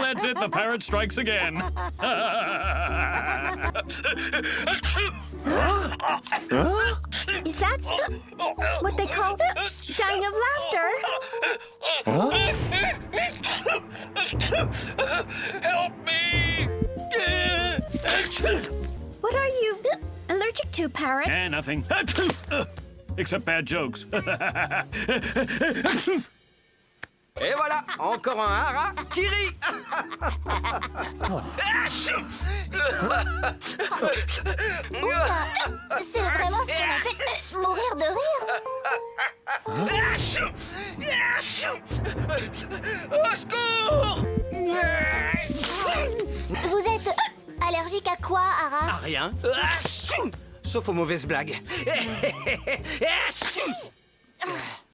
That's it, the parrot strikes again. Is that what they call dying of laughter? Help me! What are you allergic to, Parrot? Nothing. Except bad jokes. Et voilà, encore un hara qui rit. C'est vraiment ce qu'on a fait. Mourir de rire. Au secours! Vous êtes allergique à quoi, Hara? À rien. Sauf aux mauvaises blagues.